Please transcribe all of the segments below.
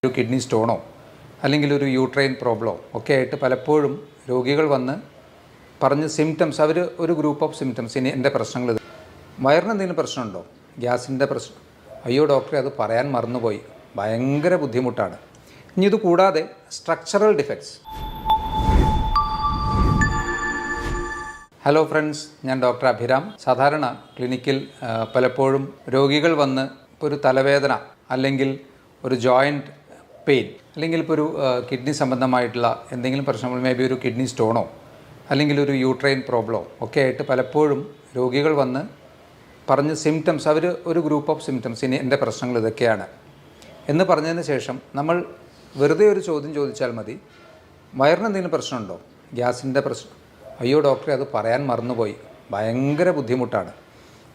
ഒരു കിഡ്നി സ്റ്റോണോ അല്ലെങ്കിൽ ഒരു യൂട്രൈൻ പ്രോബ്ലമോ ഒക്കെ ആയിട്ട് പലപ്പോഴും രോഗികൾ വന്ന് പറഞ്ഞ് സിംറ്റംസ് അവർ ഒരു ഗ്രൂപ്പ് ഓഫ് സിംറ്റംസ് ഇനി എൻ്റെ പ്രശ്നങ്ങൾ വയറിന് എന്തെങ്കിലും പ്രശ്നമുണ്ടോ, ഗ്യാസിൻ്റെ പ്രശ്നം, അയ്യോ ഡോക്ടറെ അത് പറയാൻ മറന്നുപോയി, ഭയങ്കര ബുദ്ധിമുട്ടാണ്. ഇനി ഇത് കൂടാതെ സ്ട്രക്ചറൽ ഡിഫക്ട്സ്. ഹലോ ഫ്രണ്ട്സ്, ഞാൻ ഡോക്ടർ അഭിരാം. സാധാരണ ക്ലിനിക്കിൽ പലപ്പോഴും രോഗികൾ വന്ന് ഇപ്പോൾ ഒരു തലവേദന അല്ലെങ്കിൽ ഒരു ജോയിൻറ്റ് പെയിൻ അല്ലെങ്കിൽ ഇപ്പോൾ ഒരു കിഡ്നി സംബന്ധമായിട്ടുള്ള എന്തെങ്കിലും പ്രശ്നങ്ങൾ, മേ ബി ഒരു കിഡ്നി സ്റ്റോണോ അല്ലെങ്കിൽ ഒരു യൂട്രൈൻ പ്രോബ്ലമോ ഒക്കെ ആയിട്ട് പലപ്പോഴും രോഗികൾ വന്ന് പറഞ്ഞ് സിംറ്റംസ് അവർ ഒരു ഗ്രൂപ്പ് ഓഫ് സിംറ്റംസ് ഇനി എൻ്റെ പ്രശ്നങ്ങൾ ഇതൊക്കെയാണ് എന്ന് പറഞ്ഞതിന് ശേഷം നമ്മൾ വെറുതെ ഒരു ചോദ്യം ചോദിച്ചാൽ മതി, വയറിന് എന്തെങ്കിലും പ്രശ്നമുണ്ടോ, ഗ്യാസിൻ്റെ പ്രശ്നം, അയ്യോ ഡോക്ടറെ അത് പറയാൻ മറന്നുപോയി, ഭയങ്കര ബുദ്ധിമുട്ടാണ്.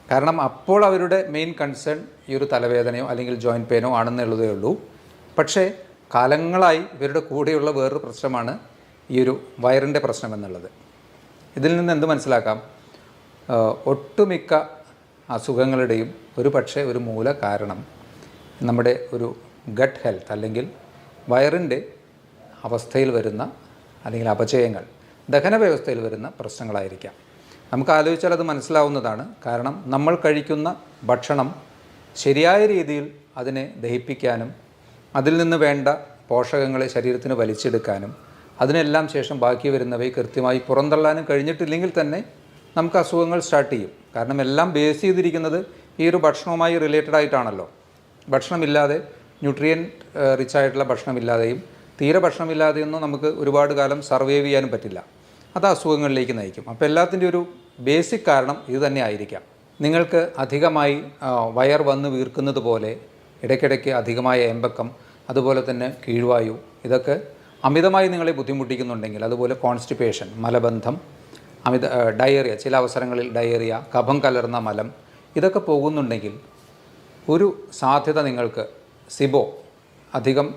കാരണം അപ്പോൾ അവരുടെ മെയിൻ കൺസേൺ ഈ ഒരു തലവേദനയോ അല്ലെങ്കിൽ ജോയിൻറ്റ് പെയിനോ ആണെന്നുള്ളതേ ഉള്ളൂ. പക്ഷേ കാലങ്ങളായി ഇവരുടെ കൂടെയുള്ള വേറൊരു പ്രശ്നമാണ് ഈ ഒരു വയറിൻ്റെ പ്രശ്നം എന്നുള്ളത്. ഇതിൽ നിന്ന് എന്ത് മനസ്സിലാക്കാം? ഒട്ടുമിക്ക അസുഖങ്ങളുടെയും ഒരു മൂല കാരണം നമ്മുടെ ഒരു ഗട്ട് ഹെൽത്ത് അല്ലെങ്കിൽ വയറിൻ്റെ അവസ്ഥയിൽ വരുന്ന അല്ലെങ്കിൽ അപചയങ്ങൾ, ദഹന വ്യവസ്ഥയിൽ വരുന്ന പ്രശ്നങ്ങളായിരിക്കാം. നമുക്ക് ആലോചിച്ചാൽ അത് മനസ്സിലാവുന്നതാണ്. കാരണം നമ്മൾ കഴിക്കുന്ന ഭക്ഷണം ശരിയായ രീതിയിൽ അതിനെ ദഹിപ്പിക്കാനും അതിൽ നിന്ന് വേണ്ട പോഷകങ്ങളെ ശരീരത്തിന് വലിച്ചെടുക്കാനും അതിനെല്ലാം ശേഷം ബാക്കി വരുന്നവയെ കൃത്യമായി പുറന്തള്ളാനും കഴിഞ്ഞിട്ടില്ലെങ്കിൽ തന്നെ നമുക്ക് അസുഖങ്ങൾ സ്റ്റാർട്ട് ചെയ്യും. കാരണം എല്ലാം ബേസ് ചെയ്തിരിക്കുന്നത് ഈ ഒരു ഭക്ഷണവുമായി റിലേറ്റഡ് ആയിട്ടാണല്ലോ. ഭക്ഷണമില്ലാതെ, ന്യൂട്രിയൻറ്റ് റിച്ച് ആയിട്ടുള്ള ഭക്ഷണമില്ലാതെയും തീരെ ഭക്ഷണമില്ലാതെയൊന്നും നമുക്ക് ഒരുപാട് കാലം സർവൈവ് ചെയ്യാനും പറ്റില്ല. അത് അസുഖങ്ങളിലേക്ക് നയിക്കും. അപ്പോൾ എല്ലാത്തിൻ്റെ ഒരു ബേസിക് കാരണം ഇത് തന്നെ ആയിരിക്കാം. നിങ്ങൾക്ക് അധികമായി വയർ വന്ന് വീർക്കുന്നത് പോലെ, ഇടയ്ക്കിടയ്ക്ക് അധികമായ ഏമ്പക്കം, അതുപോലെ തന്നെ കീഴ്വായു, ഇതൊക്കെ അമിതമായി നിങ്ങളെ ബുദ്ധിമുട്ടിക്കുന്നുണ്ടെങ്കിൽ, അതുപോലെ കോൺസ്റ്റിപ്പേഷൻ, മലബന്ധം, ഡയറിയ, ചില അവസരങ്ങളിൽ ഡയറിയ, കഫം കലർന്ന മലം, ഇതൊക്കെ പോകുന്നുണ്ടെങ്കിൽ ഒരു സാധ്യത നിങ്ങൾക്ക് സിബോ, അധികം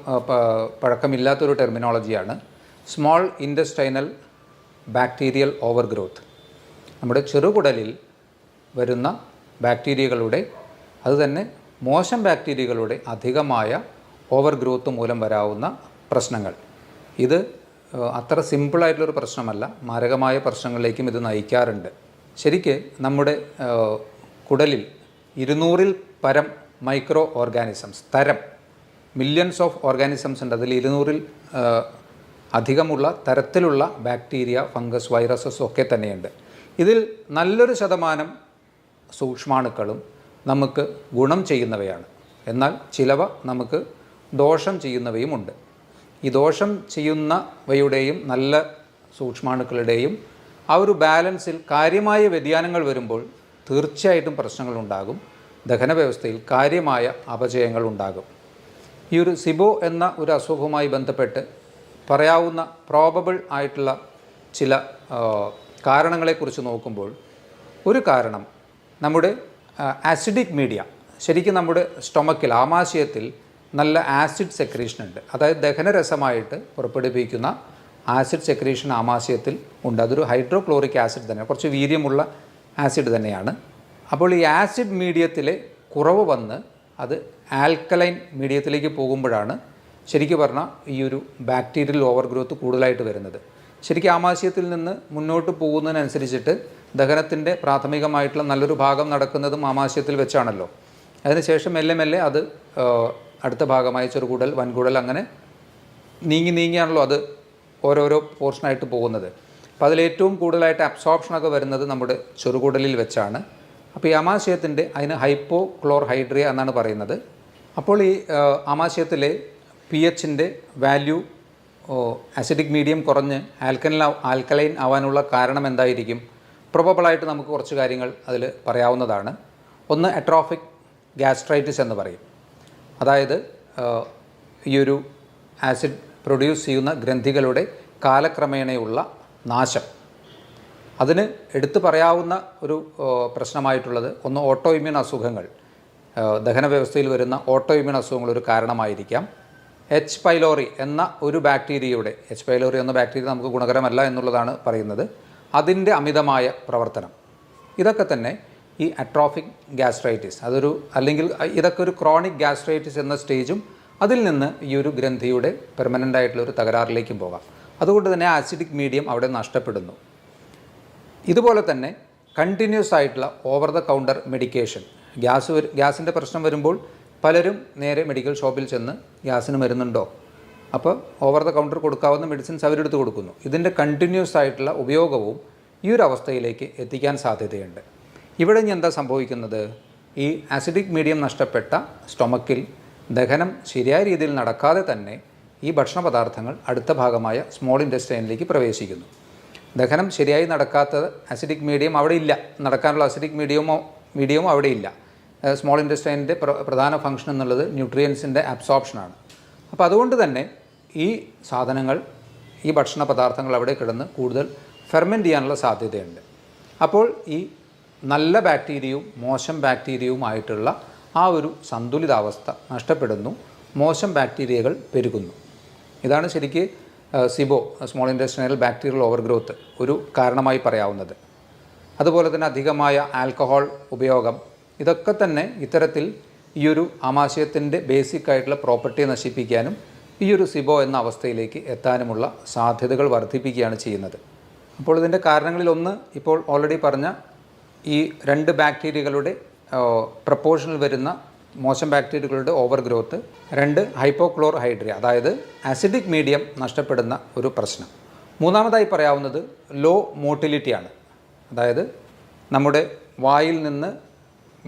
പഴക്കമില്ലാത്തൊരു ടെർമിനോളജിയാണ്, small intestinal bacterial overgrowth. നമ്മുടെ ചെറുകുടലിൽ വരുന്ന ബാക്ടീരിയകളുടെ, അതുതന്നെ മോശം ബാക്ടീരിയകളുടെ അധികമായ ഓവർ ഗ്രോത്ത് മൂലം വരാവുന്ന പ്രശ്നങ്ങൾ. ഇത് അത്ര സിമ്പിളായിട്ടുള്ളൊരു പ്രശ്നമല്ല, മാരകമായ പ്രശ്നങ്ങളിലേക്കും ഇത് നയിക്കാറുണ്ട്. ശരിക്ക് നമ്മുടെ കുടലിൽ 200-ൽ പരം micro organisms, millions of organisms ഉണ്ട്. അതിൽ 200-ൽ അധികമുള്ള തരത്തിലുള്ള ബാക്ടീരിയ, ഫംഗസ്, വൈറസസ് ഒക്കെ തന്നെയുണ്ട്. ഇതിൽ നല്ലൊരു ശതമാനം സൂക്ഷ്മാണുക്കളും നമുക്ക് ഗുണം ചെയ്യുന്നവയാണ്. എന്നാൽ ചിലവ നമുക്ക് ദോഷം ചെയ്യുന്നവയുമുണ്ട്. ഈ ദോഷം ചെയ്യുന്നവയുടെയും നല്ല സൂക്ഷ്മാണുക്കളുടെയും ആ ഒരു ബാലൻസിൽ കാര്യമായ വ്യതിയാനങ്ങൾ വരുമ്പോൾ തീർച്ചയായിട്ടും പ്രശ്നങ്ങളുണ്ടാകും. ദഹന വ്യവസ്ഥയിൽ കാര്യമായ അപചയങ്ങൾ ഉണ്ടാകും. ഈ ഒരു സിബോ എന്ന ഒരു അസുഖവുമായി ബന്ധപ്പെട്ട് പറയാവുന്ന പ്രോബബിൾ ആയിട്ടുള്ള ചില കാരണങ്ങളെക്കുറിച്ച് നോക്കുമ്പോൾ, ഒരു കാരണം നമ്മുടെ ആസിഡിക് മീഡിയ, ശരിക്കും നമ്മുടെ സ്റ്റൊമക്കിൽ, ആമാശയത്തിൽ നല്ല ആസിഡ് സെക്രീഷൻ ഉണ്ട്. അതായത് ദഹനരസമായിട്ട് പുറപ്പെടുവിക്കുന്ന ആസിഡ് സെക്രീഷൻ ആമാശയത്തിൽ ഉണ്ട്. അതൊരു ഹൈഡ്രോക്ലോറിക് ആസിഡ് തന്നെയാണ്, കുറച്ച് വീര്യമുള്ള ആസിഡ് തന്നെയാണ്. അപ്പോൾ ഈ ആസിഡ് മീഡിയത്തിലെ കുറവ് വന്ന് അത് ആൽക്കലൈൻ മീഡിയത്തിലേക്ക് പോകുമ്പോഴാണ് ശരിക്കും പറഞ്ഞാൽ ഈ ഒരു ബാക്ടീരിയൽ ഓവർ ഗ്രോത്ത് കൂടുതലായിട്ട് വരുന്നത്. ശരിക്കും ആമാശയത്തിൽ നിന്ന് മുന്നോട്ട് പോകുന്നതിനനുസരിച്ചിട്ട് ദഹനത്തിൻ്റെ പ്രാഥമികമായിട്ടുള്ള നല്ലൊരു ഭാഗം നടക്കുന്നതും ആമാശയത്തിൽ വെച്ചാണല്ലോ. അതിനുശേഷം മെല്ലെ മെല്ലെ അത് അടുത്ത ഭാഗമായി ചെറുകുടൽ, വൻകുടൽ, അങ്ങനെ നീങ്ങിയാണല്ലോ അത് ഓരോരോ പോർഷനായിട്ട് പോകുന്നത്. അപ്പോൾ അതിലേറ്റവും കൂടുതലായിട്ട് അബ്സോർപ്ഷനൊക്കെ വരുന്നത് നമ്മുടെ ചെറുകുടലിൽ വെച്ചാണ്. അപ്പോൾ ഈ ആമാശയത്തിൻ്റെ, അതിന് ഹൈപ്പോക്ലോർഹൈഡ്രിയ എന്നാണ് പറയുന്നത്. അപ്പോൾ ഈ ആമാശയത്തിലെ pHൻ്റെ വാല്യൂ ആസിഡിക് മീഡിയം കുറഞ്ഞ് ആൽക്കലൈൻ ആവാനുള്ള കാരണം എന്തായിരിക്കും? പ്രൊബബിളായിട്ട് നമുക്ക് കുറച്ച് കാര്യങ്ങൾ അതിൽ പറയാവുന്നതാണ്. ഒന്ന്, അട്രോഫിക് ഗ്യാസ്ട്രൈറ്റിസ് എന്ന് പറയും. അതായത് ഈ ഒരു ആസിഡ് പ്രൊഡ്യൂസ് ചെയ്യുന്ന ഗ്രന്ഥികളുടെ കാലക്രമേണയുള്ള നാശം. അതിന് എടുത്തു പറയാവുന്ന ഒരു പ്രശ്നമായിട്ടുള്ളത് ഒന്ന്, ഓട്ടോ ഇമ്മ്യൂൺ അസുഖങ്ങൾ, ദഹന വ്യവസ്ഥയിൽ വരുന്ന ഓട്ടോ ഇമ്മ്യൂൺ അസുഖങ്ങൾ ഒരു കാരണമായിരിക്കാം. എച്ച് പൈലോറി എന്ന ഒരു ബാക്ടീരിയയുടെ, എച്ച് പൈലോറി എന്ന ബാക്ടീരിയ നമുക്ക് ഗുണകരമല്ല എന്നുള്ളതാണ് പറയുന്നത്, അതിൻ്റെ അമിതമായ പ്രവർത്തനം, ഇതൊക്കെ തന്നെ ഈ അട്രോഫിക് ഗ്യാസ്ട്രൈറ്റിസ്, അല്ലെങ്കിൽ ഇതൊക്കെ ഒരു ക്രോണിക് ഗ്യാസ്ട്രൈറ്റിസ് എന്ന സ്റ്റേജും അതിൽ നിന്ന് ഈ ഒരു ഗ്രന്ഥിയുടെ പെർമനൻ്റ് ആയിട്ടുള്ള ഒരു തകരാറിലേക്കും പോകാം. അതുകൊണ്ട് തന്നെ ആസിഡിക് മീഡിയം അവിടെ നഷ്ടപ്പെടുന്നു. ഇതുപോലെ തന്നെ കണ്ടിന്യൂസ് ആയിട്ടുള്ള ഓവർ ദ കൗണ്ടർ മെഡിക്കേഷൻ, ഗ്യാസിൻ്റെ പ്രശ്നം വരുമ്പോൾ പലരും നേരെ മെഡിക്കൽ ഷോപ്പിൽ ചെന്ന് ഗ്യാസിന് മരുന്നുണ്ടോ, അപ്പോൾ ഓവർ ദ കൗണ്ടർ കൊടുക്കാവുന്ന മെഡിസിൻസ് അവരെടുത്ത് കൊടുക്കുന്നു. ഇതിൻ്റെ കണ്ടിന്യൂസ് ആയിട്ടുള്ള ഉപയോഗവും ഈ ഒരു അവസ്ഥയിലേക്ക് എത്തിക്കാൻ സാധ്യതയുണ്ട്. ഇവിടെ ഇനി എന്താ സംഭവിക്കുന്നത്? ഈ ആസിഡിക് മീഡിയം നഷ്ടപ്പെട്ട സ്റ്റൊമക്കിൽ ദഹനം ശരിയായ രീതിയിൽ നടക്കാതെ തന്നെ ഈ ഭക്ഷണ പദാർത്ഥങ്ങൾ അടുത്ത ഭാഗമായ സ്മോൾ ഇൻറ്റസ്റ്റൈനിലേക്ക് പ്രവേശിക്കുന്നു. ദഹനം ശരിയായി നടക്കാത്ത ആസിഡിക് മീഡിയം അവിടെ ഇല്ല, നടക്കാനുള്ള ആസിഡിക് മീഡിയമോ അവിടെ ഇല്ല. സ്മോൾ ഇൻറ്റസ്റ്റൈനിൻ്റെ പ്രധാന ഫംഗ്ഷൻ എന്നുള്ളത് ന്യൂട്രിയൻസിൻ്റെ അബ്സോർപ്ഷനാണ്. അപ്പോൾ അതുകൊണ്ട് തന്നെ ഈ സാധനങ്ങൾ, ഈ ഭക്ഷണ പദാർത്ഥങ്ങൾ അവിടെ കിടന്ന് കൂടുതൽ ഫെർമെൻറ്റ് ചെയ്യാനുള്ള സാധ്യതയുണ്ട്. അപ്പോൾ ഈ നല്ല ബാക്ടീരിയയും മോശം ബാക്ടീരിയയുമായിട്ടുള്ള ആ ഒരു സന്തുലിതാവസ്ഥ നഷ്ടപ്പെടുന്നു, മോശം ബാക്ടീരിയകൾ പെരുകുന്നു. ഇതാണ് ശരിക്ക് സിബോ, സ്മോൾ ഇൻറ്റസ്റ്റൈനൽ ബാക്ടീരിയൽ ഓവർഗ്രോത്ത് ഒരു കാരണമായി പറയാവുന്നത്. അതുപോലെ തന്നെ അധികമായ ആൽക്കഹോൾ ഉപയോഗം, ഇതൊക്കെ തന്നെ ഇത്തരത്തിൽ ഈ ഒരു ആമാശയത്തിൻ്റെ ബേസിക് ആയിട്ടുള്ള പ്രോപ്പർട്ടിയെ നശിപ്പിക്കാനും ഈ ഒരു സിബോ എന്ന അവസ്ഥയിലേക്ക് എത്താനുമുള്ള സാധ്യതകൾ വർദ്ധിപ്പിക്കുകയാണ് ചെയ്യുന്നത്. അപ്പോൾ ഇതിൻ്റെ കാരണങ്ങളിലൊന്ന് ഇപ്പോൾ ഓൾറെഡി പറഞ്ഞ ഈ 2 ബാക്ടീരിയകളുടെ പ്രപ്പോർഷനിൽ വരുന്ന മോശം ബാക്ടീരിയകളുടെ ഓവർ ഗ്രോത്ത്, 2 ഹൈപ്പോക്ലോർഹൈഡ്രിയ, അതായത് ആസിഡിക് മീഡിയം നഷ്ടപ്പെടുന്ന ഒരു പ്രശ്നം. മൂന്നാമതായി പറയാവുന്നത് ലോ മോട്ടിലിറ്റിയാണ്. അതായത് നമ്മുടെ വായിൽ നിന്ന്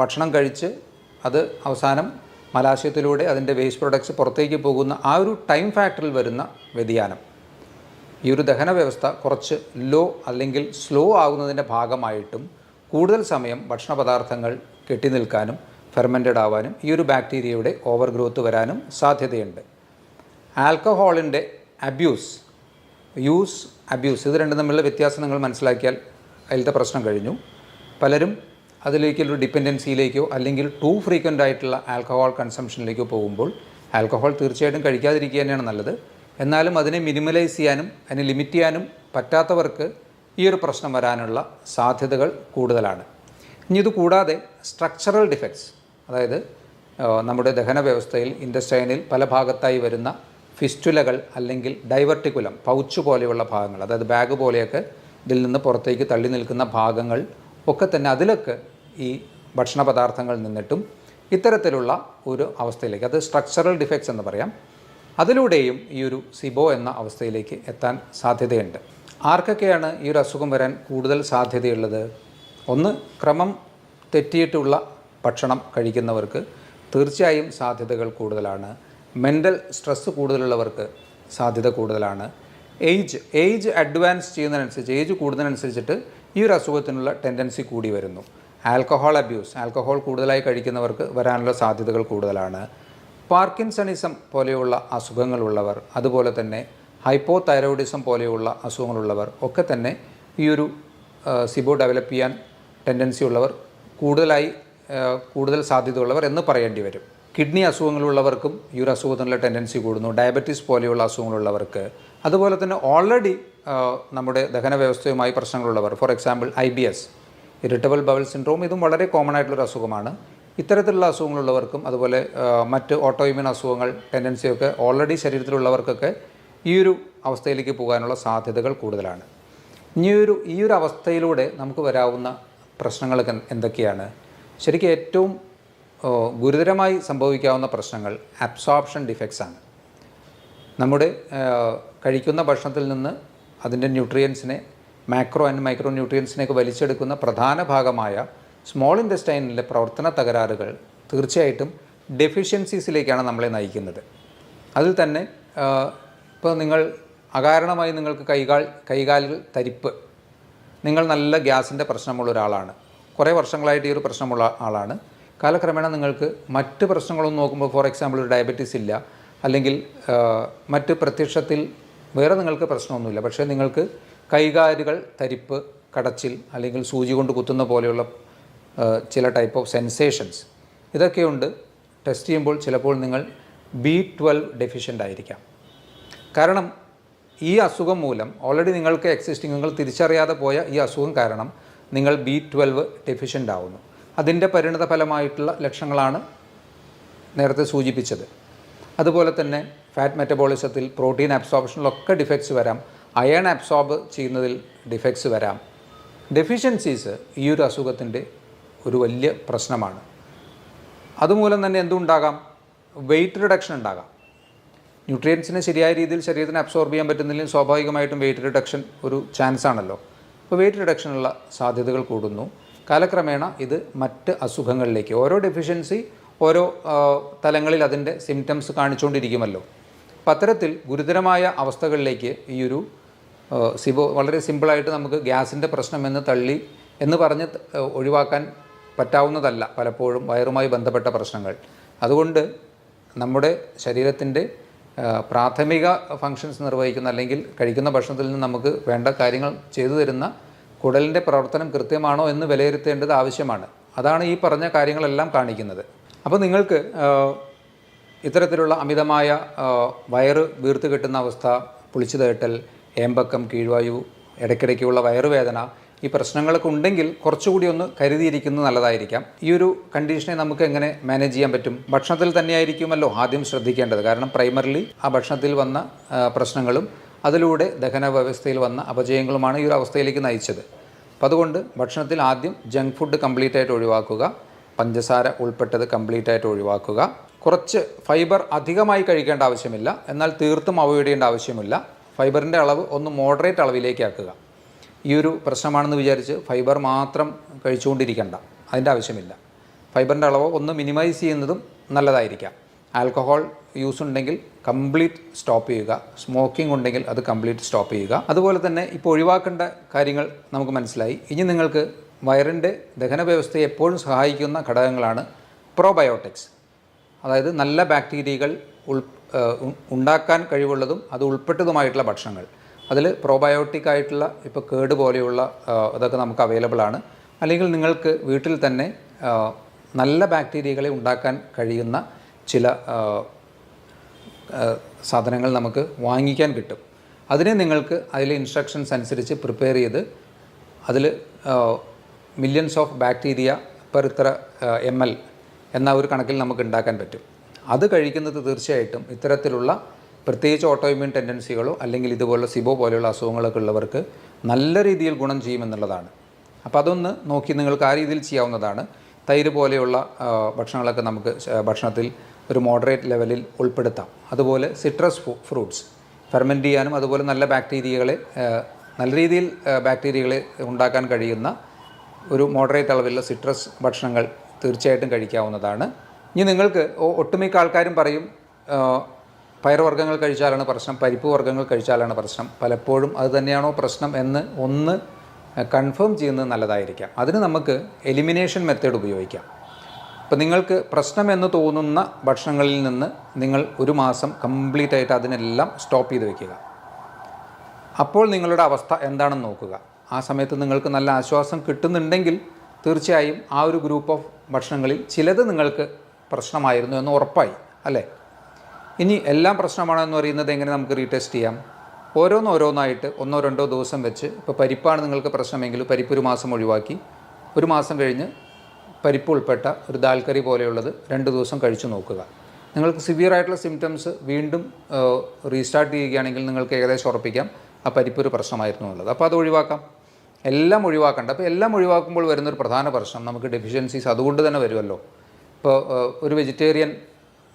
ഭക്ഷണം കഴിച്ച് അത് അവസാനം മലാശയത്തിലൂടെ അതിൻ്റെ വേസ്റ്റ് പ്രൊഡക്ട്സ് പുറത്തേക്ക് പോകുന്ന ആ ഒരു ടൈം ഫാക്ടറിൽ വരുന്ന വ്യതിയാനം, ഈ ഒരു ദഹന വ്യവസ്ഥ കുറച്ച് ലോ അല്ലെങ്കിൽ സ്ലോ ആകുന്നതിൻ്റെ ഭാഗമായിട്ടും കൂടുതൽ സമയം ഭക്ഷണ പദാർത്ഥങ്ങൾ കെട്ടി നിൽക്കാനും ഫെർമെൻറ്റഡ് ആവാനും ഈ ഒരു ബാക്ടീരിയയുടെ ഓവർ ഗ്രോത്ത് വരാനും സാധ്യതയുണ്ട്. ആൽക്കഹോളിൻ്റെ അബ്യൂസ്, അബ്യൂസ്, ഇത് രണ്ടും തമ്മിലുള്ള വ്യത്യാസം നിങ്ങൾ മനസ്സിലാക്കിയാൽ അതിലത്തെ പ്രശ്നം കഴിഞ്ഞു. പലരും അതിലേക്കൊരു ഡിപ്പെൻഡൻസിയിലേക്കോ അല്ലെങ്കിൽ ടു ഫ്രീക്വൻ്റ് ആയിട്ടുള്ള ആൽക്കഹോൾ കൺസംഷനിലേക്കോ പോകുമ്പോൾ ആൽക്കഹോൾ തീർച്ചയായിട്ടും കഴിക്കാതിരിക്കുക തന്നെയാണ് നല്ലത്. എന്നാലും അതിനെ മിനിമലൈസ് ചെയ്യാനും അതിനെ ലിമിറ്റ് ചെയ്യാനും പറ്റാത്തവർക്ക് ഈ ഒരു പ്രശ്നം വരാനുള്ള സാധ്യതകൾ കൂടുതലാണ്. ഇനി ഇത് കൂടാതെ സ്ട്രക്ചറൽ ഡിഫക്ട്സ്, അതായത് നമ്മുടെ ദഹന വ്യവസ്ഥയിൽ ഇൻറ്റസ്റ്റൈനിൽ പല ഭാഗത്തായി വരുന്ന ഫിസ്റ്റുലകൾ അല്ലെങ്കിൽ ഡൈവർട്ടിക്കുലം, പൗച്ച് പോലെയുള്ള ഭാഗങ്ങൾ, അതായത് ബാഗ് പോലെയൊക്കെ ഇതിൽ നിന്ന് പുറത്തേക്ക് തള്ളി നിൽക്കുന്ന ഭാഗങ്ങൾ ഒക്കെ തന്നെ അതിലൊക്കെ ഈ ഭക്ഷണ പദാർത്ഥങ്ങൾ നിന്നിട്ടും ഇത്തരത്തിലുള്ള ഒരു അവസ്ഥയിലേക്ക്, അത് സ്ട്രക്ചറൽ ഡിഫക്ട്സ് എന്ന് പറയാം, അതിലൂടെയും ഈ ഒരു സിബോ എന്ന അവസ്ഥയിലേക്ക് എത്താൻ സാധ്യതയുണ്ട്. ആർക്കൊക്കെയാണ് ഈ ഒരു അസുഖം വരാൻ കൂടുതൽ സാധ്യതയുള്ളത്? ഒന്ന്, ക്രമം തെറ്റിയിട്ടുള്ള ഭക്ഷണം കഴിക്കുന്നവർക്ക് തീർച്ചയായും സാധ്യതകൾ കൂടുതലാണ്. മെൻ്റൽ സ്ട്രെസ്സ് കൂടുതലുള്ളവർക്ക് സാധ്യത കൂടുതലാണ്. ഏജ് അഡ്വാൻസ് ചെയ്യുന്നതിനനുസരിച്ച്, ഏജ് കൂടുന്നതിനനുസരിച്ചിട്ട് ഈ ഒരു അസുഖത്തിനുള്ള ടെൻഡൻസി കൂടി വരുന്നു. ആൽക്കഹോൾ അബ്യൂസ്, ആൽക്കഹോൾ കൂടുതലായി കഴിക്കുന്നവർക്ക് വരാനുള്ള സാധ്യതകൾ കൂടുതലാണ്. പാർക്കിൻസണിസം പോലെയുള്ള അസുഖങ്ങളുള്ളവർ, അതുപോലെ തന്നെ ഹൈപ്പോതൈറോയിഡിസം പോലെയുള്ള അസുഖങ്ങളുള്ളവർ ഒക്കെ തന്നെ ഈ ഒരു സിബോ ഡെവലപ്പ് ചെയ്യാൻ ടെൻഡൻസി ഉള്ളവർ, കൂടുതൽ സാധ്യതയുള്ളവർ എന്ന് പറയേണ്ടി വരും. കിഡ്നി അസുഖങ്ങളുള്ളവർക്കും ഈ ഒരു അസുഖത്തിനുള്ള ടെൻഡൻസി കൂടുന്നു. ഡയബറ്റീസ് പോലെയുള്ള അസുഖങ്ങളുള്ളവർക്ക്, അതുപോലെ തന്നെ ഓൾറെഡി നമ്മുടെ ദഹന വ്യവസ്ഥയുമായി പ്രശ്നങ്ങളുള്ളവർ, for example IBS, irritable bowel syndrome, ഇതും വളരെ കോമൺ ആയിട്ടുള്ളൊരു അസുഖമാണ്. ഇത്തരത്തിലുള്ള അസുഖങ്ങളുള്ളവർക്കും അതുപോലെ മറ്റ് ഓട്ടോഇമ്യൂൺ അസുഖങ്ങൾ ടെൻഡൻസിയൊക്കെ ഓൾറെഡി ശരീരത്തിലുള്ളവർക്കൊക്കെ ഈ ഒരു അവസ്ഥയിലേക്ക് പോകാനുള്ള സാധ്യതകൾ കൂടുതലാണ്. ഈ ഒരു അവസ്ഥയിലൂടെ നമുക്ക് വരാവുന്ന പ്രശ്നങ്ങളൊക്കെ എന്തൊക്കെയാണ്? ശരിക്കും ഏറ്റവും ഗുരുതരമായി സംഭവിക്കാവുന്ന പ്രശ്നങ്ങൾ അബ്സോർപ്ഷൻ ഡിഫക്ട്സ് ആണ്. നമ്മുടെ കഴിക്കുന്ന ഭക്ഷണത്തിൽ നിന്ന് അതിൻ്റെ ന്യൂട്രിയൻസിനെ, മാക്രോ ആൻഡ് മൈക്രോ ന്യൂട്രിയൻസിനെയൊക്കെ വലിച്ചെടുക്കുന്ന പ്രധാന ഭാഗമായ സ്മോൾ ഇൻറ്റസ്റ്റൈനിലെ പ്രവർത്തന തകരാറുകൾ തീർച്ചയായിട്ടും ഡെഫിഷ്യൻസീസിലേക്കാണ് നമ്മളെ നയിക്കുന്നത്. അതിൽ തന്നെ ഇപ്പോൾ നിങ്ങൾ അകാരണമായി നിങ്ങൾക്ക് കൈകാലുകൾ തരിപ്പ്, നിങ്ങൾ നല്ല ഗ്യാസിൻ്റെ പ്രശ്നമുള്ള ഒരാളാണ്, കുറേ വർഷങ്ങളായിട്ട് ഈ ഒരു പ്രശ്നമുള്ള ആളാണ്, കാലക്രമേണ നിങ്ങൾക്ക് മറ്റ് പ്രശ്നങ്ങളൊന്നും നോക്കുമ്പോൾ, ഫോർ എക്സാമ്പിൾ ഒരു ഡയബറ്റീസ് ഇല്ല, അല്ലെങ്കിൽ മറ്റ് പ്രത്യക്ഷത്തിൽ വേറെ നിങ്ങൾക്ക് പ്രശ്നമൊന്നുമില്ല, പക്ഷേ നിങ്ങൾക്ക് കൈകാലുകൾ തരിപ്പ്, കടച്ചിൽ, അല്ലെങ്കിൽ സൂചി കൊണ്ട് കുത്തുന്ന പോലെയുള്ള ചില ടൈപ്പ് ഓഫ് സെൻസേഷൻസ് ഇതൊക്കെയുണ്ട്. ടെസ്റ്റ് ചെയ്യുമ്പോൾ ചിലപ്പോൾ നിങ്ങൾ B12 ഡെഫിഷ്യൻ്റ് ആയിരിക്കാം. കാരണം ഈ അസുഖം മൂലം ഓൾറെഡി നിങ്ങൾക്ക് നിങ്ങൾ തിരിച്ചറിയാതെ പോയ ഈ അസുഖം കാരണം നിങ്ങൾ B12 ഡെഫിഷ്യൻ്റ് ആവുന്നു. അതിൻ്റെ പരിണിത ഫലമായിട്ടുള്ള ലക്ഷണങ്ങളാണ് നേരത്തെ സൂചിപ്പിച്ചത്. അതുപോലെ തന്നെ ഫാറ്റ് മെറ്റബോളിസത്തിൽ, പ്രോട്ടീൻ അബ്സോർപ്ഷനിലൊക്കെ ഡിഫക്ട്സ് വരാം. അയൺ അബ്സോർബ് ചെയ്യുന്നതിൽ ഡിഫക്ട്സ് വരാം. ഡെഫിഷ്യൻസീസ് ഈ ഒരു അസുഖത്തിൻ്റെ ഒരു വലിയ പ്രശ്നമാണ്. അതുമൂലം തന്നെ എന്തുണ്ടാകാം? വെയിറ്റ് റിഡക്ഷൻ ഉണ്ടാകാം. ന്യൂട്രിയൻസിനെ ശരിയായ രീതിയിൽ ശരീരത്തിന് അബ്സോർബ് ചെയ്യാൻ പറ്റുന്നില്ലെങ്കിൽ സ്വാഭാവികമായിട്ടും വെയിറ്റ് റിഡക്ഷൻ ഒരു ചാൻസ് ആണല്ലോ. അപ്പോൾ വെയിറ്റ് റിഡക്ഷനുള്ള സാധ്യതകൾ കൂടുന്നു. കാലക്രമേണ ഇത് മറ്റ് അസുഖങ്ങളിലേക്ക്, ഓരോ ഡെഫിഷ്യൻസി ഓരോ തലങ്ങളിൽ അതിൻ്റെ സിംറ്റംസ് കാണിച്ചുകൊണ്ടിരിക്കുമല്ലോ. അപ്പോൾ അത്തരത്തിൽ ഗുരുതരമായ അവസ്ഥകളിലേക്ക് ഈ ഒരു സിബോ വളരെ സിമ്പിളായിട്ട് നമുക്ക് ഗ്യാസിൻ്റെ പ്രശ്നം എന്ന് പറഞ്ഞ് ഒഴിവാക്കാൻ പറ്റാവുന്നതല്ല പലപ്പോഴും വയറുമായി ബന്ധപ്പെട്ട പ്രശ്നങ്ങൾ. അതുകൊണ്ട് നമ്മുടെ ശരീരത്തിൻ്റെ പ്രാഥമിക ഫങ്ഷൻസ് നിർവഹിക്കുന്ന, അല്ലെങ്കിൽ കഴിക്കുന്ന ഭക്ഷണത്തിൽ നിന്ന് നമുക്ക് വേണ്ട കാര്യങ്ങൾ ചെയ്തു തരുന്ന കുടലിൻ്റെ പ്രവർത്തനം കൃത്യമാണോ എന്ന് വിലയിരുത്തേണ്ടത് ആവശ്യമാണ്. അതാണ് ഈ പറഞ്ഞ കാര്യങ്ങളെല്ലാം കാണിക്കുന്നത്. അപ്പോൾ നിങ്ങൾക്ക് ഇത്തരത്തിലുള്ള അമിതമായ വയറ് വീർത്ത് കെട്ടുന്ന അവസ്ഥ, പുളിച്ചു തേട്ടൽ, ഏമ്പക്കം, കീഴ്വായു, ഇടയ്ക്കിടയ്ക്കുള്ള വയറുവേദന, ഈ പ്രശ്നങ്ങളൊക്കെ ഉണ്ടെങ്കിൽ കുറച്ചുകൂടി ഒന്ന് കരുതിയിരിക്കുന്നത് നല്ലതായിരിക്കാം. ഈ ഒരു കണ്ടീഷനെ നമുക്ക് എങ്ങനെ മാനേജ് ചെയ്യാൻ പറ്റും? ഭക്ഷണത്തിൽ തന്നെയായിരിക്കുമല്ലോ ആദ്യം ശ്രദ്ധിക്കേണ്ടത്. കാരണം പ്രൈമറിലി ആ ഭക്ഷണത്തിൽ വന്ന പ്രശ്നങ്ങളും അതിലൂടെ ദഹന വ്യവസ്ഥയിൽ വന്ന അപജയങ്ങളുമാണ് ഈ ഒരു അവസ്ഥയിലേക്ക് നയിച്ചത്. അപ്പോൾ അതുകൊണ്ട് ഭക്ഷണത്തിൽ ആദ്യം ജങ്ക് ഫുഡ് കംപ്ലീറ്റ് ആയിട്ട് ഒഴിവാക്കുക, പഞ്ചസാര ഉൾപ്പെട്ടത് കംപ്ലീറ്റ് ആയിട്ട് ഒഴിവാക്കുക. കുറച്ച് ഫൈബർ അധികമായി കഴിക്കേണ്ട ആവശ്യമില്ല, എന്നാൽ തീർത്തും അവോയ്ഡ് ചെയ്യേണ്ട ആവശ്യമില്ല. ഫൈബറിൻ്റെ അളവ് ഒന്ന് മോഡറേറ്റ് അളവിലേക്ക് ആക്കുക. ഈ ഒരു പ്രശ്നമാണെന്ന് വിചാരിച്ച് ഫൈബർ മാത്രം കഴിച്ചുകൊണ്ടിരിക്കേണ്ട, അതിൻ്റെ ആവശ്യമില്ല. ഫൈബറിൻ്റെ അളവ് ഒന്ന് മിനിമൈസ് ചെയ്യുന്നതും നല്ലതായിരിക്കാം. ആൽക്കഹോൾ യൂസ് ഉണ്ടെങ്കിൽ കംപ്ലീറ്റ് സ്റ്റോപ്പ് ചെയ്യുക. സ്മോക്കിംഗ് ഉണ്ടെങ്കിൽ അത് കംപ്ലീറ്റ് സ്റ്റോപ്പ് ചെയ്യുക. അതുപോലെ തന്നെ ഇപ്പോൾ ഒഴിവാക്കേണ്ട കാര്യങ്ങൾ നമുക്ക് മനസ്സിലായി. ഇനി നിങ്ങൾക്ക് വയറിൻ്റെ ദഹന വ്യവസ്ഥയെ എപ്പോഴും സഹായിക്കുന്ന ഘടകങ്ങളാണ് പ്രോബയോട്ടിക്സ്. അതായത് നല്ല ബാക്ടീരിയകൾ ഉണ്ടാക്കാൻ കഴിവുള്ളതും അത് ഉൾപ്പെട്ടതുമായിട്ടുള്ള ഭക്ഷണങ്ങൾ. അതിൽ പ്രോബയോട്ടിക് ആയിട്ടുള്ള ഇപ്പോൾ കേട് പോലെയുള്ള ഇതൊക്കെ നമുക്ക് അവൈലബിൾ ആണ്. അല്ലെങ്കിൽ നിങ്ങൾക്ക് വീട്ടിൽ തന്നെ നല്ല ബാക്ടീരിയകളെ ഉണ്ടാക്കാൻ കഴിയുന്ന ചില സാധനങ്ങൾ നമുക്ക് വാങ്ങിക്കാൻ കിട്ടും. അതിനെ നിങ്ങൾക്ക് അതിലെ ഇൻസ്ട്രക്ഷൻസ് അനുസരിച്ച് പ്രിപ്പയർ ചെയ്ത് അതിൽ മില്യൺസ് ഓഫ് ബാക്ടീരിയ പെർ ഇത്ര ml എന്ന ഒരു കണക്കിൽ നമുക്ക് ഉണ്ടാക്കാൻ പറ്റും. അത് കഴിക്കുന്നത് തീർച്ചയായിട്ടും ഇത്തരത്തിലുള്ള പ്രത്യേകിച്ച് ഓട്ടോഇമ്യൂൺ ടെൻഡൻസികളോ അല്ലെങ്കിൽ ഇതുപോലുള്ള സിബോ പോലെയുള്ള അസുഖങ്ങളൊക്കെ ഉള്ളവർക്ക് നല്ല രീതിയിൽ ഗുണം ചെയ്യുമെന്നുള്ളതാണ്. അപ്പോൾ അതൊന്ന് നോക്കി നിങ്ങൾക്ക് ആ രീതിയിൽ ചെയ്യാവുന്നതാണ്. തൈര് പോലെയുള്ള ഭക്ഷണങ്ങളൊക്കെ നമുക്ക് ഭക്ഷണത്തിൽ ഒരു മോഡറേറ്റ് ലെവലിൽ ഉൾപ്പെടുത്താം. അതുപോലെ സിട്രസ് ഫ്രൂട്ട്സ് ഫെർമെൻറ്റ് ചെയ്യാനും അതുപോലെ നല്ല ബാക്ടീരിയകളെ നല്ല രീതിയിൽ ബാക്ടീരിയകളെ ഉണ്ടാക്കാൻ കഴിയുന്ന ഒരു മോഡറേറ്റ് അളവിലുള്ള സിട്രസ് ഭക്ഷണങ്ങൾ തീർച്ചയായിട്ടും കഴിക്കാവുന്നതാണ്. ഇനി നിങ്ങൾക്ക് ഒട്ടുമിക്ക ആൾക്കാരും പറയും പയറുവർഗ്ഗങ്ങൾ കഴിച്ചാലാണ് പ്രശ്നം, പരിപ്പ് വർഗ്ഗങ്ങൾ കഴിച്ചാലാണ് പ്രശ്നം. പലപ്പോഴും അത് തന്നെയാണോ പ്രശ്നം എന്ന് ഒന്ന് കൺഫേം ചെയ്യുന്നത് നല്ലതായിരിക്കാം. അതിന് നമുക്ക് എലിമിനേഷൻ മെത്തേഡ് ഉപയോഗിക്കാം. ഇപ്പോൾ നിങ്ങൾക്ക് പ്രശ്നം എന്ന് തോന്നുന്ന ഭക്ഷണങ്ങളിൽ നിന്ന് നിങ്ങൾ ഒരു മാസം കംപ്ലീറ്റ് ആയിട്ട് അതിനെല്ലാം സ്റ്റോപ്പ് ചെയ്ത് വയ്ക്കുക. അപ്പോൾ നിങ്ങളുടെ അവസ്ഥ എന്താണെന്ന് നോക്കുക. ആ സമയത്ത് നിങ്ങൾക്ക് നല്ല ആശ്വാസം കിട്ടുന്നുണ്ടെങ്കിൽ തീർച്ചയായും ആ ഒരു ഗ്രൂപ്പ് ഓഫ് ഭക്ഷണങ്ങളിൽ ചിലത് നിങ്ങൾക്ക് പ്രശ്നമായിരുന്നു എന്ന് ഉറപ്പായി അല്ലേ. ഇനി എല്ലാം പ്രശ്നമാണോ എന്ന് പറയുന്നത് എങ്ങനെ നമുക്ക് റീടെസ്റ്റ് ചെയ്യാം? ഓരോന്നായിട്ട് 1-2 ദിവസം വെച്ച്, ഇപ്പോൾ പരിപ്പാണ് നിങ്ങൾക്ക് പ്രശ്നമെങ്കിൽ പരിപ്പ് ഒരു മാസം ഒഴിവാക്കി, ഒരു മാസം കഴിഞ്ഞ് പരിപ്പ് ഉൾപ്പെട്ട ഒരു ദാൽ കറി പോലെയുള്ളത് 2 ദിവസം കഴിച്ചു നോക്കുക. നിങ്ങൾക്ക് സിവിയർ ആയിട്ടുള്ള സിംറ്റംസ് വീണ്ടും റീസ്റ്റാർട്ട് ചെയ്യുകയാണെങ്കിൽ നിങ്ങൾക്ക് ഏകദേശം ഉറപ്പിക്കാം ആ പരിപ്പ് ഒരു പ്രശ്നമായിരുന്നു എന്നുള്ളത്. അപ്പോൾ അത് ഒഴിവാക്കാം. എല്ലാം ഒഴിവാക്കണ്ട. അപ്പോൾ എല്ലാം ഒഴിവാക്കുമ്പോൾ വരുന്നൊരു പ്രധാന പ്രശ്നം നമുക്ക് ഡെഫിഷ്യൻസീസ് അതുകൊണ്ട് തന്നെ വരുമല്ലോ. ഇപ്പോൾ ഒരു വെജിറ്റേറിയൻ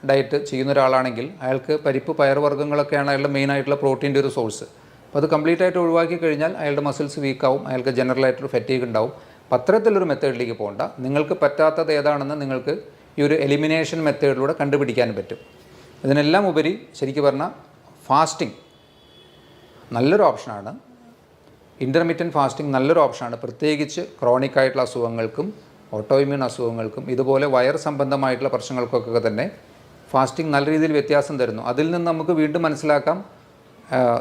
ഡയറ്റ് ചെയ്യുന്ന ഒരാളാണെങ്കിൽ അയാൾക്ക് പരിപ്പ് പയറുവർഗ്ഗങ്ങളൊക്കെയാണ് അയാളുടെ മെയിനായിട്ടുള്ള പ്രോട്ടീൻ്റെ ഒരു സോഴ്സ്. അപ്പോൾ അത് കംപ്ലീറ്റ് ആയിട്ട് ഒഴിവാക്കി കഴിഞ്ഞാൽ അയാളുടെ മസിൽസ് വീക്കാവും, അയാൾക്ക് ജനറലായിട്ടൊരു ഫെറ്റീഗ് ഉണ്ടാവും. അപ്പോൾ അത്തരത്തിലൊരു മെത്തേഡിലേക്ക് പോകണ്ട. നിങ്ങൾക്ക് പറ്റാത്തത് ഏതാണെന്ന് നിങ്ങൾക്ക് ഈ ഒരു എലിമിനേഷൻ മെത്തേഡിലൂടെ കണ്ടുപിടിക്കാൻ പറ്റും. ഇതിനെല്ലാം ഉപരി ശരിക്കും പറഞ്ഞാൽ ഫാസ്റ്റിംഗ് നല്ലൊരു ഓപ്ഷനാണ്. ഇൻ്റർമീഡിയറ്റ് ഫാസ്റ്റിംഗ് നല്ലൊരു ഓപ്ഷനാണ്. പ്രത്യേകിച്ച് ക്രോണിക് ആയിട്ടുള്ള അസുഖങ്ങൾക്കും ഓട്ടോഇമ്യൂൺ അസുഖങ്ങൾക്കും ഇതുപോലെ വയർ സംബന്ധമായിട്ടുള്ള പ്രശ്നങ്ങൾക്കൊക്കെ തന്നെ ഫാസ്റ്റിംഗ് നല്ല രീതിയിൽ വ്യത്യാസം തരുന്നു. അതിൽ നിന്ന് നമുക്ക് വീണ്ടും മനസ്സിലാക്കാം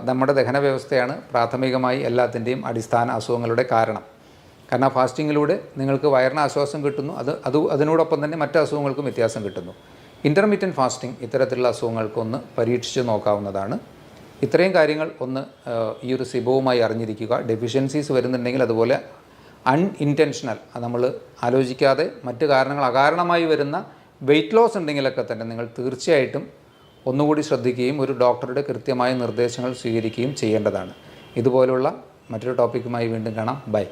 നമ്മുടെ ദഹന വ്യവസ്ഥയാണ് പ്രാഥമികമായി എല്ലാത്തിൻ്റെയും അടിസ്ഥാന അസുഖങ്ങളുടെ കാരണം. കാരണം ഫാസ്റ്റിങ്ങിലൂടെ നിങ്ങൾക്ക് വയറിന് ആശ്വാസം കിട്ടുന്നു, അതിനോടൊപ്പം തന്നെ മറ്റ് അസുഖങ്ങൾക്കും വ്യത്യാസം കിട്ടുന്നു. ഇൻ്റർമീഡിയറ്റ് ഫാസ്റ്റിംഗ് ഇത്തരത്തിലുള്ള അസുഖങ്ങൾക്കൊന്ന് പരീക്ഷിച്ച് നോക്കാവുന്നതാണ്. ഇത്രയും കാര്യങ്ങൾ ഒന്ന് ഈ ഒരു സിബോവുമായി അറിഞ്ഞിരിക്കുക. ഡെഫിഷ്യൻസീസ് വരുന്നുണ്ടെങ്കിൽ അതുപോലെ അൺഇൻറ്റൻഷണൽ, നമ്മൾ ആലോചിക്കാതെ മറ്റ് കാരണങ്ങൾ അകാരണമായി വരുന്ന വെയിറ്റ് ലോസ് ഉണ്ടെങ്കിലൊക്കെ തന്നെ നിങ്ങൾ തീർച്ചയായിട്ടും ഒന്നുകൂടി ശ്രദ്ധിക്കുകയും ഒരു ഡോക്ടറുടെ കൃത്യമായ നിർദ്ദേശങ്ങൾ സ്വീകരിക്കുകയും ചെയ്യേണ്ടതാണ്. ഇതുപോലുള്ള മറ്റൊരു ടോപ്പിക്കുമായി വീണ്ടും കാണാം. ബൈ.